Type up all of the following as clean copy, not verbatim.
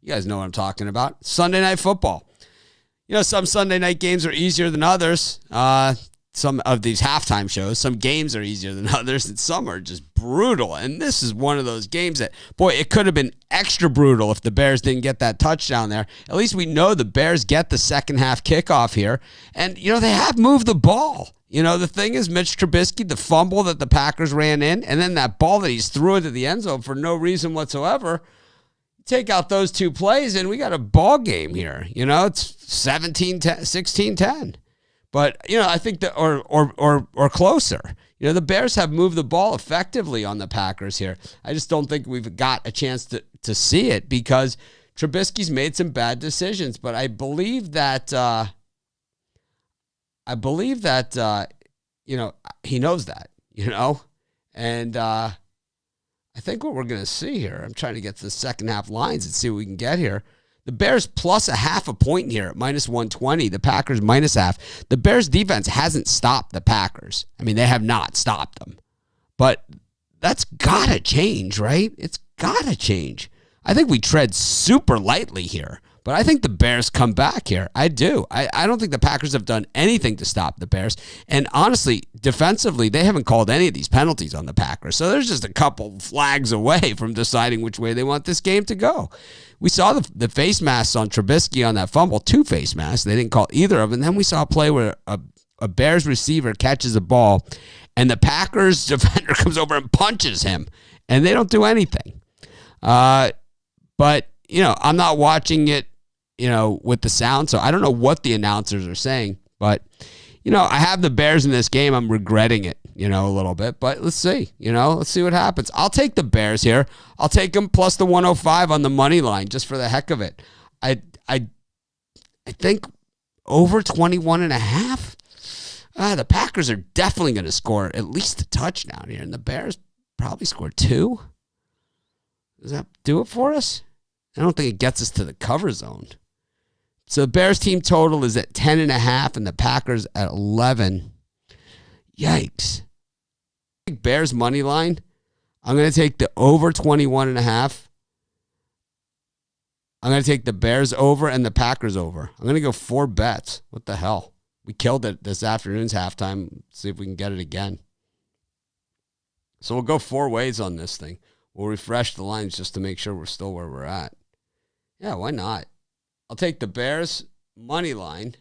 You guys know what I'm talking about. Sunday Night Football. You know, some Sunday night games are easier than others. Some of these halftime shows, some games are easier than others, and some are just brutal. And this is one of those games that, boy, it could have been extra brutal if the Bears didn't get that touchdown there. At least we know the Bears get the second half kickoff here. And, you know, they have moved the ball. You know, the thing is, Mitch Trubisky, the fumble that the Packers ran in, and then that ball that he's threw into the end zone for no reason whatsoever. Take out those two plays, and we got a ball game here. You know, it's 17-10, 16-10. But, you know, I think that, or closer. You know, the Bears have moved the ball effectively on the Packers here. I just don't think we've got a chance to see it because Trubisky's made some bad decisions. But I believe that, you know, he knows that, you know. And I think what we're going to see here, I'm trying to get to the second half lines and see what we can get here. The Bears plus a half a point here at minus 120. The Packers minus half. The Bears defense hasn't stopped the Packers. I mean, they have not stopped them. But that's got to change, right? It's got to change. I think we tread super lightly here. But I think the Bears come back here. I do. I don't think the Packers have done anything to stop the Bears. And honestly, defensively, they haven't called any of these penalties on the Packers. So there's just a couple flags away from deciding which way they want this game to go. We saw the face masks on Trubisky on that fumble, 2 face masks. They didn't call either of them. And then we saw a play where a Bears receiver catches a ball, and the Packers defender comes over and punches him, and they don't do anything. But, you know, I'm not watching it, you know, with the sound, so I don't know what the announcers are saying. But, you know, I have the Bears in this game. I'm regretting it, you know, a little bit. But let's see, you know, let's see what happens. I'll take the Bears here. I'll take them plus the 105 on the money line just for the heck of it. I think over 21.5. The Packers are definitely going to score at least a touchdown here, and the Bears probably score 2. Does that do it for us? I don't think it gets us to the cover zone. So the Bears team total is at 10.5 and the Packers at 11. Yikes. Bears money line. I'm going to take the over 21.5. I'm going to take the Bears over and the Packers over. I'm going to go 4 bets. What the hell? We killed it this afternoon's halftime. See if we can get it again. So we'll go 4 ways on this thing. We'll refresh the lines just to make sure we're still where we're at. Yeah, why not? I'll take the Bears money line.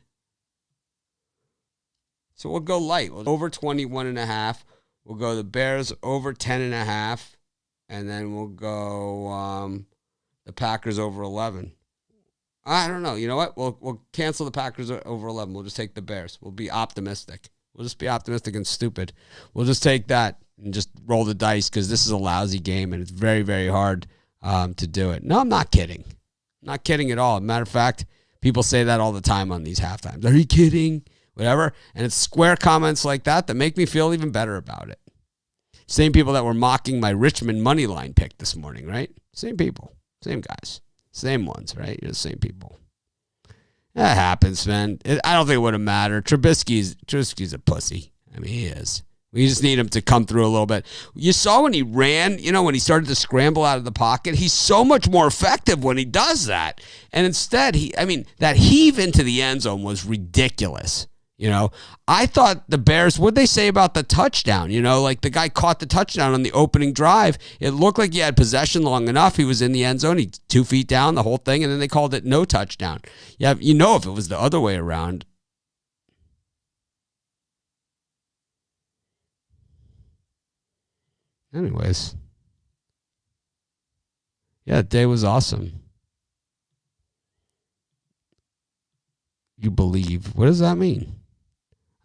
So we'll go light. We'll over 21.5. We'll go the Bears over 10.5. And then we'll go the Packers over 11. I don't know. You know what? We'll cancel the Packers over 11. We'll just take the Bears. We'll be optimistic. We'll just be optimistic and stupid. We'll just take that and just roll the dice because this is a lousy game and it's very, very hard to do it. No, I'm not kidding. Not kidding at all. Matter of fact, people say that all the time on these halftimes. Are you kidding? Whatever. And it's square comments like that make me feel even better about it. Same people that were mocking my Richmond money line pick this morning, right? Same people. Same guys. Same ones, right? You're the same people. That happens, man. I don't think it would have mattered. Trubisky's a pussy. I mean, he is. We just need him to come through a little bit. You saw when he ran, you know, when he started to scramble out of the pocket, he's so much more effective when he does that. And instead, that heave into the end zone was ridiculous. You know, I thought the Bears, what'd they say about the touchdown? You know, like the guy caught the touchdown on the opening drive. It looked like he had possession long enough. He was in the end zone. He's 2 feet down, the whole thing. And then they called it no touchdown. Yeah, you know, if it was the other way around. Anyways. Yeah, the day was awesome. You believe. What does that mean?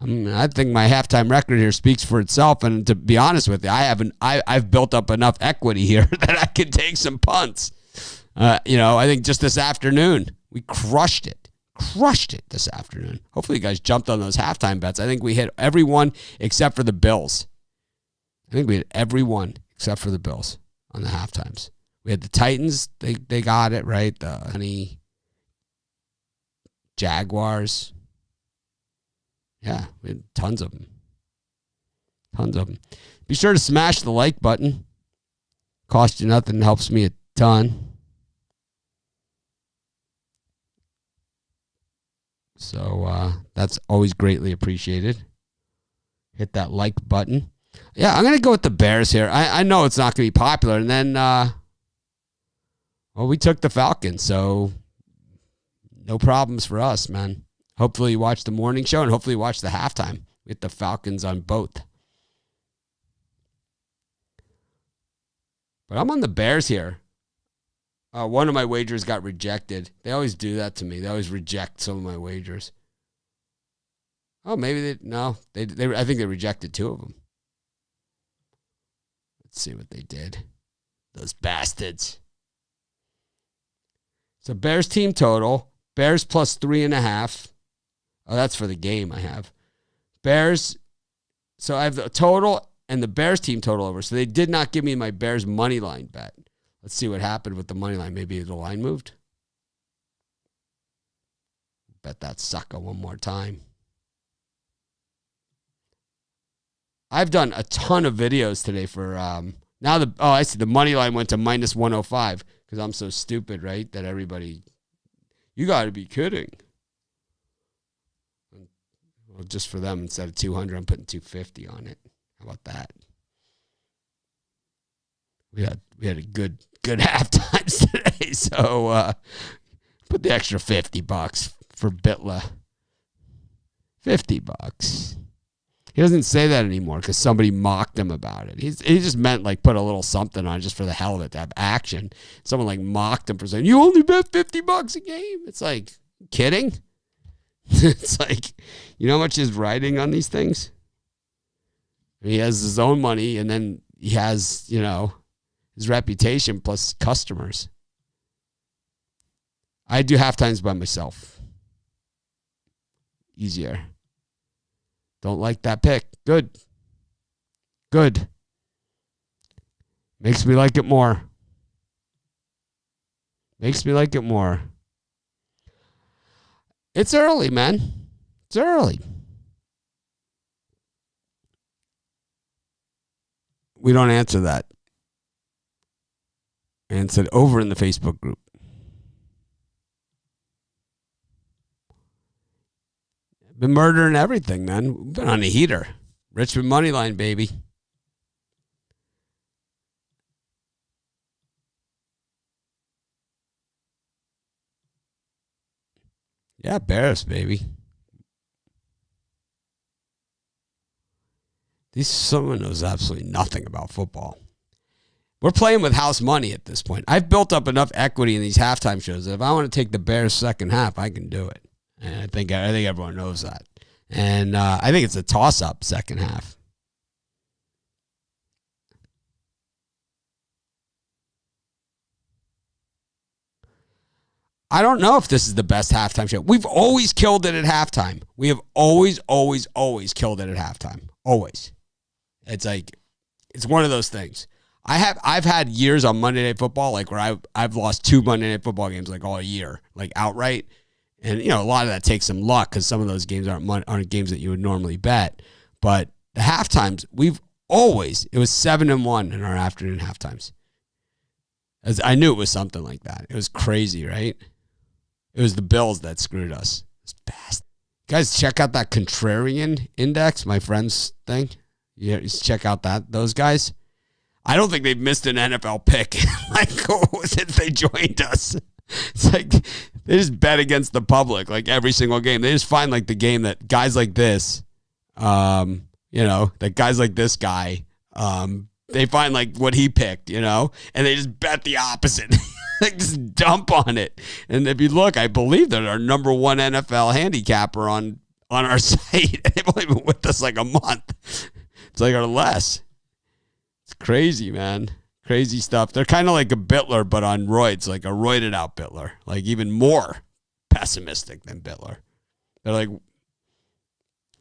I mean, I think my halftime record here speaks for itself. And to be honest with you, I've built up enough equity here that I could take some punts. You know, I think just this afternoon, we crushed it. Crushed it this afternoon. Hopefully you guys jumped on those halftime bets. I think we hit every one except for the Bills. I think we hit every one except for the Bills on the halftimes. We had the Titans. They got it, right? The Honey Jaguars. Yeah, we had tons of them. Tons of them. Be sure to smash the like button. Cost you nothing. Helps me a ton. So that's always greatly appreciated. Hit that like button. Yeah, I'm going to go with the Bears here. I know it's not going to be popular. And then, we took the Falcons. So no problems for us, man. Hopefully you watch the morning show and hopefully you watch the halftime with the Falcons on both. But I'm on the Bears here. One of my wagers got rejected. They always do that to me. They always reject some of my wagers. Oh, maybe they I think they rejected 2 of them. Let's see what they did. Those bastards. So Bears team total. Bears plus 3.5. Oh, that's for the game I have. Bears. So I have the total and the Bears team total over. So they did not give me my Bears money line bet. Let's see what happened with the money line. Maybe the line moved. Bet that sucker one more time. I've done a ton of videos today for now. I see the money line went to minus 105 because I'm so stupid, right? That everybody, you got to be kidding. Well, just for them, instead of 200, I'm putting 250 on it. How about that? We had a good half times today, so put the extra $50 for Bitla. $50. He doesn't say that anymore because somebody mocked him about it. He just meant like put a little something on just for the hell of it to have action. Someone like mocked him for saying, you only bet $50 a game. It's like, kidding? It's like, you know how much is riding on these things? He has his own money and then he has, his reputation plus customers. I do half times by myself. Easier. Don't like that pick. Good. Makes me like it more. It's early, man. It's early. We don't answer that. And said over in the Facebook group. Been murdering everything, man. We've been on a heater. Richmond money line, baby. Yeah, Bears, baby. Someone knows absolutely nothing about football. We're playing with house money at this point. I've built up enough equity in these halftime shows that if I want to take the Bears second half, I can do it. And I think everyone knows that. And I think it's a toss-up second half. I don't know if this is the best halftime show. We've always killed it at halftime. We have always killed it at halftime. Always. It's like, it's one of those things. I've had years on Monday Night Football like where I've lost 2 Monday Night Football games like all year, like outright. And, a lot of that takes some luck because some of those games aren't games that you would normally bet. But the halftimes, it was 7-1 in our afternoon halftimes. I knew it was something like that. It was crazy, right? It was the Bills that screwed us. It's best. Guys, check out that contrarian index, my friend's thing. Yeah, just check out those guys. I don't think they've missed an NFL pick. Since they joined us. It's like they just bet against the public like every single game. They just find like the game that guys like this, that guys like this guy, they find like what he picked, and they just bet the opposite. Like just dump on it. And if you look, I believe they're our number 1 NFL handicapper on our site. They've only been with us like a month. It's like or less. It's crazy, man. Crazy stuff. They're kind of like a Bitler, but on roids, like a roided out Bitler. Like even more pessimistic than Bitler. They're like,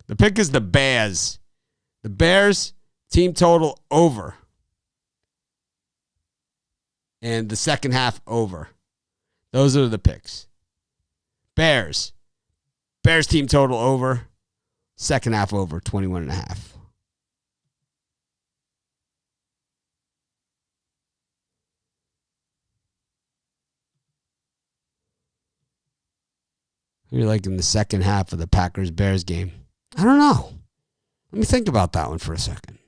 the pick is the Bears. The Bears team total over. And the second half over. Those are the picks. Bears team total over. Second half over, 21.5. Maybe like in the second half of the Packers-Bears game. I don't know. Let me think about that one for a second.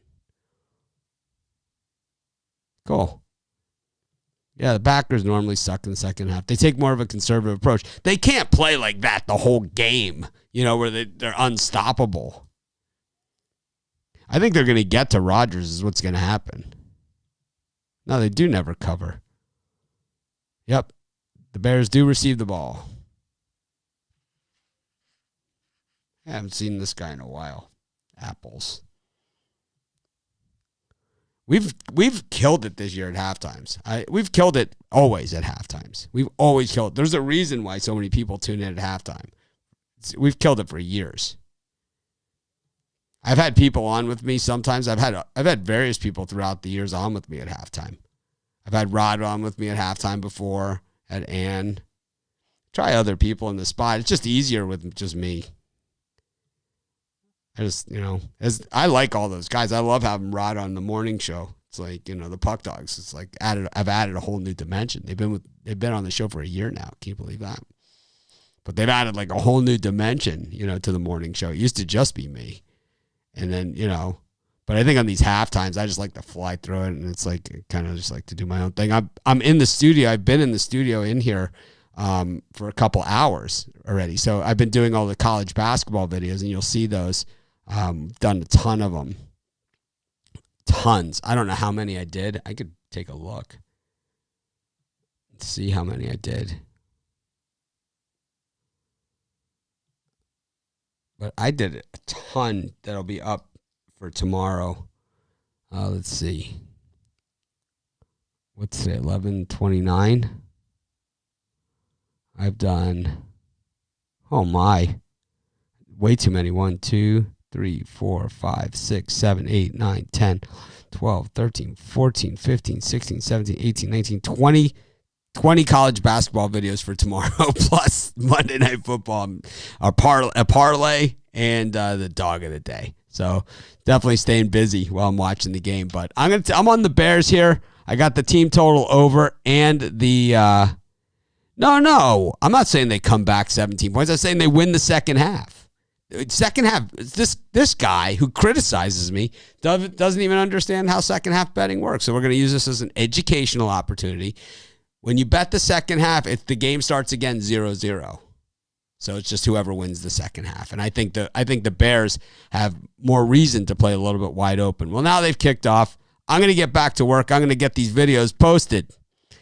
Cool. Yeah, the Packers normally suck in the second half. They take more of a conservative approach. They can't play like that the whole game, where they're unstoppable. I think they're going to get to Rodgers is what's going to happen. No, they do never cover. Yep, the Bears do receive the ball. I haven't seen this guy in a while. Apples. We've killed it this year at halftimes. We've killed it always at halftimes. We've always killed it. There's a reason why so many people tune in at halftime. We've killed it for years. I've had people on with me sometimes. I've had various people throughout the years on with me at halftime. I've had Rod on with me at halftime before, had Ann. Try other people in the spot. It's just easier with just me. I just, I like all those guys. I love having Rod on the morning show. It's like, the Puck Dogs. It's like I've added a whole new dimension. They've been on the show for a year now. Can you believe that? But they've added like a whole new dimension, to the morning show. It used to just be me. And then, but I think on these half times, I just like to fly through it, and it's like kind of just like to do my own thing. I'm in the studio. I've been in the studio in here for a couple hours already. So I've been doing all the college basketball videos, and you'll see those. Done a ton of them. Tons. I don't know how many I did. I could take a look. Let's see how many I did. But I did a ton that'll be up for tomorrow. Let's see. What's today? 11/29. I've done, oh my, way too many. 1, 2, 3, 4, 5, 6, 7, 8, 9, 10, 12, 13, 14, 15, 16, 17, 18, 19, 20 college basketball videos for tomorrow, plus Monday Night Football, a parlay, and the dog of the day. So definitely staying busy while I'm watching the game. But I'm on the Bears here. I got the team total over and the no. I'm not saying they come back 17 points. I'm saying they win the second half. Second half, this guy who criticizes me doesn't even understand how second half betting works. So we're going to use this as an educational opportunity. When you bet the second half, if the game starts again 0-0. So it's just whoever wins the second half. And I think the Bears have more reason to play a little bit wide open. Well, now they've kicked off. I'm going to get back to work. I'm going to get these videos posted.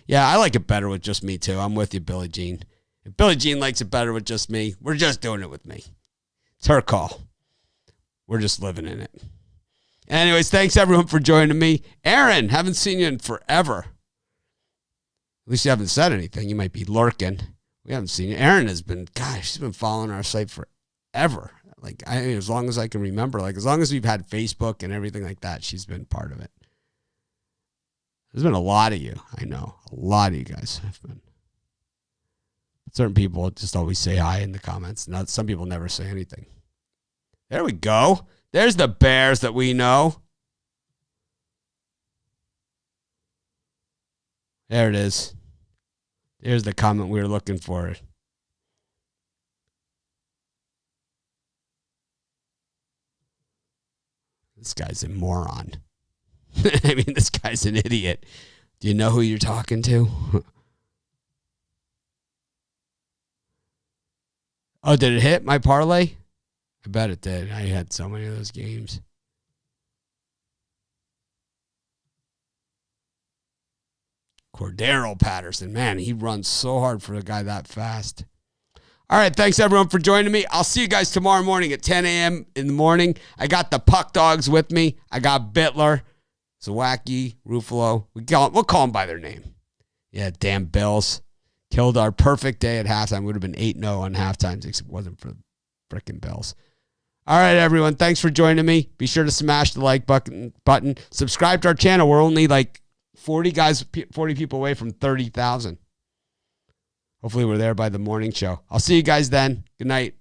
Yeah, I like it better with just me too. I'm with you, Billie Jean. If Billie Jean likes it better with just me, we're just doing it with me. It's her call. We're just living in it. Anyways, thanks everyone for joining me. Aaron, haven't seen you in forever. At least you haven't said anything. You might be lurking. We haven't seen you. Aaron has been, gosh, she's been following our site forever. Like, as long as I can remember. Like, as long as we've had Facebook and everything like that, she's been part of it. There's been a lot of you. I know. A lot of you guys have been. Certain people just always say hi in the comments. Not, some people never say anything. There we go. There's the Bears that we know. There it is. There's the comment we were looking for. This guy's a moron. I mean, this guy's an idiot. Do you know who you're talking to? Oh, did it hit my parlay? I bet it did. I had so many of those games. Cordero Patterson, man, he runs so hard for a guy that fast. All right, thanks everyone for joining me. I'll see you guys tomorrow morning at 10 a.m. in the morning. I got the Puck Dogs with me. I got Bittler, Zawacki, Ruffalo. We'll call them by their name. Yeah, damn Bills. Killed our perfect day at halftime. Would have been 8-0 on halftime, except it wasn't for the freaking Bills. All right, everyone. Thanks for joining me. Be sure to smash the like button. Subscribe to our channel. We're only like 40 people away from 30,000. Hopefully we're there by the morning show. I'll see you guys then. Good night.